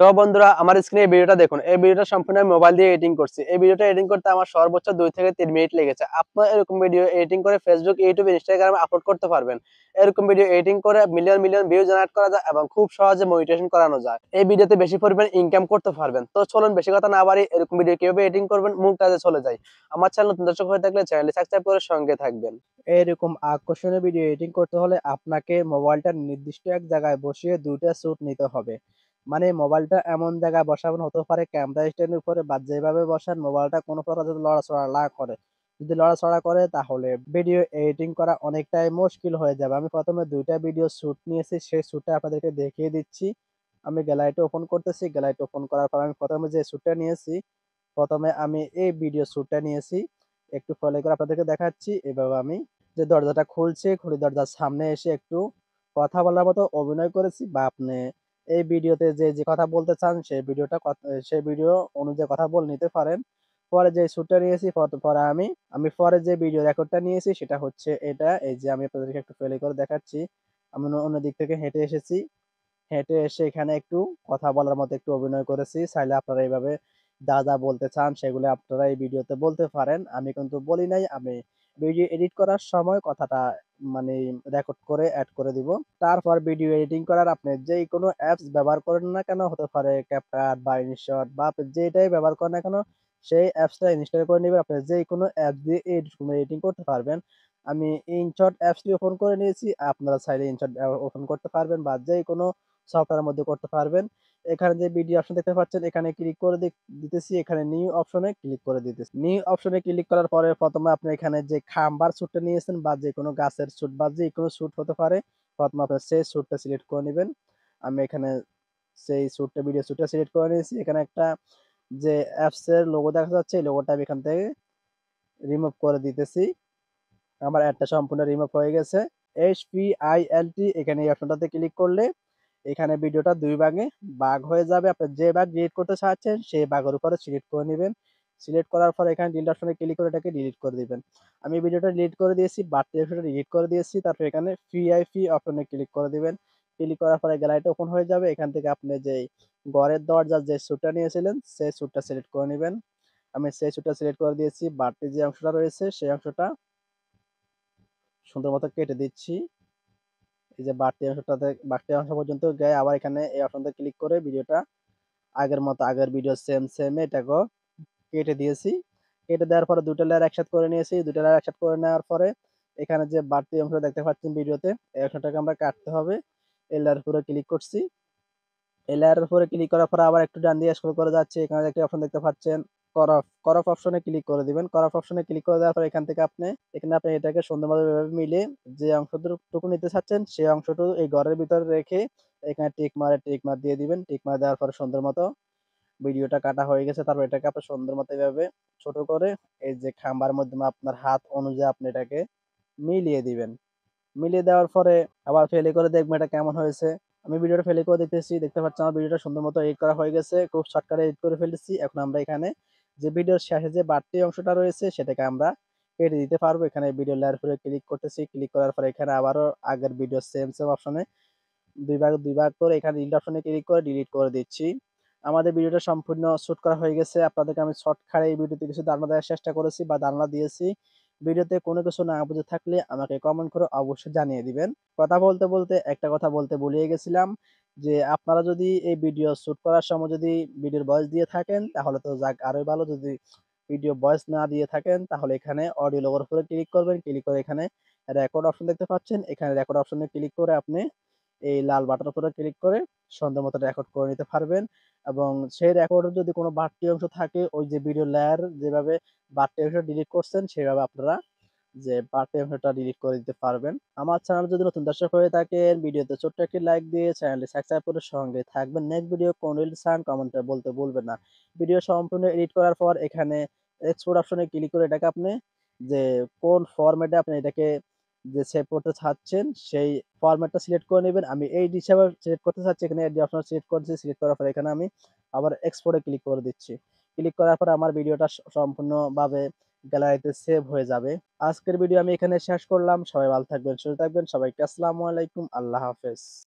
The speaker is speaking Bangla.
সব বন্ধুরা আমার স্ক্রিনে এই ভিডিওটা দেখুন। এই ভিডিওটা সম্পূর্ণ আমি মোবাইল দিয়ে এডিটিং করছি। এই ভিডিওটা এডিটিং করতে আমার সর্বোচ্চ 2 থেকে 3 মিনিট লেগেছে। আপনারা এরকম ভিডিও এডিটিং করে Facebook, YouTube, Instagram এ আপলোড করতে পারবেন। এরকম ভিডিও এডিটিং করে মিলিয়ন মিলিয়ন ভিউ জেনারেট করা যায় এবং খুব সহজে মনিটাইজেশন করানো যায়। এই ভিডিওতে বেশি পরিমাণ ইনকাম করতে পারবেন। তো চলুন বেশি কথা না বাড়িয়ে এরকম ভিডিও কিভাবে এডিটিং করবেন মূল কাজে চলে যাই। আমার চ্যানেল নতুন দর্শক হয়ে থাকলে চ্যানেলটি সাবস্ক্রাইব করে সঙ্গে থাকবেন। এরকম আকর্ষণীয় ভিডিও এডিটিং করতে হলে আপনাকে মোবাইলটা নির্দিষ্ট এক জায়গায় বসিয়ে ২ টা শ্যুট নিতে হবে। মানে মোবাইলটা এমন জায়গায় বসাবেন, হতে পারে ক্যামেরা স্ট্যান্ডের উপরে, বা যেভাবে বসান মোবাইলটা কোনো প্রকার যাতে লড়াচড়া না করে। যদি লড়াচড়া করে তাহলে ভিডিও এডিটিং করা অনেকটাই মুশকিল হয়ে যাবে। আমি ১ম এ ২ টা ভিডিও শ্যুট নিয়েছি, সেই শ্যুটটা আপনাদেরকে দেখিয়ে দিচ্ছি। আমি গ্যালারিটা ওপেন করতেছি। গ্যালারিটা ওপেন করার পর আমি ১ম এ যে শ্যুটটা নিয়েছি, ১ম এ আমি এই ভিডিও শ্যুটটা নিয়েছি। একটু ফলো করে আপনাদেরকে দেখাচ্ছি। এভাবে আমি যে দরজাটা খুলছি, খুলে দরজার সামনে এসে একটু কথা বলার মতো অভিনয় করেছি, বা আপনি এই ভিডিওতে যে কথা বলতে চান সেই ভিডিও অনুযায়ী কথা বলে নিতে পারেন। পরে যে শ্যুটটা নিয়েছি, পরে আমি পরে যে ভিডিও রেকর্ডটা নিয়েছি সেটা হচ্ছে এটা। এই যে আমি আপনাদেরকে একটু প্লে করে দেখাচ্ছি। আমি অন্য দিক থেকে হেঁটে এসেছি। হেঁটে এসে এখানে একটু কথা বলার মতো একটু অভিনয় করেছি। চাইলে আপনারা এভাবে যা বলতে চান সেগুলো আপনারা এই ভিডিওতে বলতে পারেন। আমি কিন্তু বলি নাই। আমি ভিডিও এডিট করার সময় কথাটা মানে রেকর্ড করে এড করে দিব। তারপর ভিডিও এডিটিং করার আপনি যেকোনো অ্যাপস ব্যবহার করেন না কেন, হতে পারে CapCut বা InShot বা আপনি যেটাই ব্যবহার করেন না কেন, সেই অ্যাপসটা ইনস্টল করে নিবেন। আপনি যেকোনো অ্যাপ দিয়ে এডিটিং করতে পারবেন। আমি InShot অ্যাপসটি ওপেন করে নিয়েছি। আপনারা চাইলে InShot ওপেন করতে পারবেন, বা যেকোনো সফটওয়্যারের মধ্যে করতে পারবেন। এখানে যে ভিডিও অপশন দেখতে পাচ্ছেন, এখানে ক্লিক করে দিতেছি। এখানে নিউ অপশনে ক্লিক করে দিতেছি। নিউ অপশনে ক্লিক করার পরে ১ম এ আপনি এখানে যে খাম্বার স্যুটটা নিয়েছেন, বা যেকোনো গাছের স্যুট বা যেকোনো স্যুট হতে পারে, ১ম এ আপনার সেই স্যুটটা সিলেক্ট করে নিবেন। আমি এখানে সেই স্যুটটা ভিডিও স্যুটটা সিলেক্ট করে নিয়েছি। এখানে একটা যে অ্যাপস এর লোগো দেখা যাচ্ছে, এই লোগোটা আমি এখান থেকে রিমুভ করে দিতেছি। আমার অ্যাডটা সম্পূর্ণ রিমুভ হয়ে গেছে। HPILT, এখানে এই অপশনটাতে ক্লিক করলে এখানে ভিডিওটা ২ ভাগে ভাগ হয়ে যাবে। আপনি যে ভাগ ডিলিট করতে চাচ্ছেন সেই ভাগের উপরে সিলেক্ট করে নিবেন। সিলেক্ট করার পর এখানে ডিলিট অপশনে ক্লিক করে এটাকে ডিলিট করে দিবেন। আমি ভিডিওটা ডিলিট করে দিয়েছি, বাড়তি অংশটা ডিলিট করে দিয়েছি। তারপর এখানে PIP অপশনে ক্লিক করে দিবেন। ক্লিক করার পরে গ্যালারিটা ওপেন হয়ে যাবে। এখান থেকে আপনি যেই ঘরের দরজার যে শ্যুটটা নিয়েছিলেন সেই শ্যুটটা সিলেক্ট করে নিবেন। আমি সেই শ্যুটটা সিলেক্ট করে দিয়েছি। বাড়তি যে অংশটা রয়েছে সেই অংশটা সুন্দর মতো কেটে দিচ্ছি। এই যে বাড়তি অংশ পর্যন্ত গিয়ে আবার এখানে এই অপশনটা ক্লিক করে ভিডিওটা আগের মতো আগের ভিডিও সেম এটাকেও কেটে দিয়েছি। কেটে দেওয়ার পরে ২ টা লেয়ার একসাথে করে নিয়েছি। ২ টা লেয়ার একসাথে করে নেওয়ার পরে এখানে যে বাড়তি অংশ দেখতে পাচ্ছেন ভিডিওতে, এই অংশটাকে আমরা কাটতে হবে। এই লেয়ারের উপরে ক্লিক করছি। এই লেয়ারের উপরে ক্লিক করার পরে আবার একটু ডান দিকে স্ক্রল করে যাচ্ছি। এখানে একটি অপশন দেখতে পাচ্ছেন করফ অপশনে ক্লিক করে দিবেন। করফ অপশনে ক্লিক করে দেওয়ার পরে এখানে আপনি এটাকে সুন্দরভাবে এভাবে মিলিয়ে যে অংশটুকু নিতে চাচ্ছেন সেই অংশটুকু এই ঘরের ভিতরে রেখে এখানে টিক মার্ক দিয়ে দিবেন। টিক মার্ক দেওয়ার পরে সুন্দর মতো ভিডিওটা কাটা হয়ে গেছে। তারপর এটাকে আপনি সুন্দর মতো এভাবে ছোট করে এই যে খাম্বার মাধ্যমে আপনার হাত অনুযায়ী আপনি এটাকে মিলিয়ে দিবেন। মিলিয়ে দেওয়ার পরে আবার প্লে করে দেখবেন এটা কেমন হয়েছে। আমি ভিডিওটা প্লে করে দেখতেছি। দেখতে পাচ্ছেন আমার ভিডিওটা সুন্দর মতো এডিট করা হয়ে গেছে। খুব শর্টকাটে এডিট করে ফেলেছি। এখন আমরা এখানে যে ভিডিওর শেষে যে বাড়তি অংশটা রয়েছে সেটাকে আমরা কেটে দিতে পারবো। এখানে ভিডিও লেয়ার উপরে ক্লিক করতেছি। ক্লিক করার পরে এখানে আবারও আগের ভিডিও সেম অপশনে ২ ভাগ করে এখানে ডিলিট অপশনে ক্লিক করে ডিলিট করে দিচ্ছি। আমাদের ভিডিওটা সম্পূর্ণ শুট করা হয়ে গেছে। আপনাদেরকে আমি শর্টকাটে এই ভিডিওতে কিছু ধারণা দেওয়ার চেষ্টা করেছি বা ধারণা দিয়েছি। ভিডিওতে কোনো কিছু না বুঝে থাকলে আমাকে কমেন্ট করে অবশ্যই জানিয়ে দিবেন। কথা বলতে একটা কথা বলতে ভুলিয়ে গেছিলাম, যে আপনারা যদি এই ভিডিও শুট করার সময় যদি ভিডিওর ভয়েস দিয়ে থাকেন তাহলে তো যাক আরোই ভালো। যদি ভিডিও ভয়েস না দিয়ে থাকেন তাহলে এখানে অডিও লোগোর উপরে ক্লিক করবেন। ক্লিক করে এখানে রেকর্ড অপশন দেখতে পাচ্ছেন। এখানে রেকর্ড অপশনে ক্লিক করে আপনি এই লাল বাটনের উপরে ক্লিক করে সুন্দর মতো রেকর্ড করে নিতে পারবেন। এবং সেই রেকর্ডের যদি কোনো বাড়তি অংশ থাকে, ওই যে ভিডিও লেয়ার যেভাবে বাড়তি অংশ ডিলিট করছেন সেভাবে আপনারা যে বাড়তি অংশটা ডিলিট করে দিতে পারবেন। আমার চ্যানেল যদি নতুন দর্শক হয়ে থাকেন, ভিডিওতে ছোট্ট একটি লাইক দিয়ে চ্যানেলটি সাবস্ক্রাইব করে সঙ্গে থাকবেন। নেক্সট ভিডিও কোন রিলস চান কমেন্টে বলতে ভুলবেন না। ভিডিও সম্পূর্ণ এডিট করার পর এখানে এক্সপোর্ট অপশনে ক্লিক করে এটাকে আপনি যে কোন ফরম্যাটে আপনি এটাকে যে সেভ করতে চাচ্ছেন সেই ফরম্যাটটা সিলেক্ট করে নিবেন। আমি এই হিসাবে সিলেক্ট করতে চাচ্ছি। এখানে এড অপশন সিলেক্ট করেছি। সিলেক্ট করার পরে এখানে আমি আবার এক্সপোর্টে ক্লিক করে দিচ্ছি। ক্লিক করার পরে আমার ভিডিওটা সম্পূর্ণভাবে গ্যালারিতে সেভ হয়ে যাবে। আজকের ভিডিও আমি এখানে শেষ করলাম। সবাই ভালো থাকবেন, সুস্থ থাকবেন। সবাইকে আসসালামু আলাইকুম। আল্লাহ হাফেজ।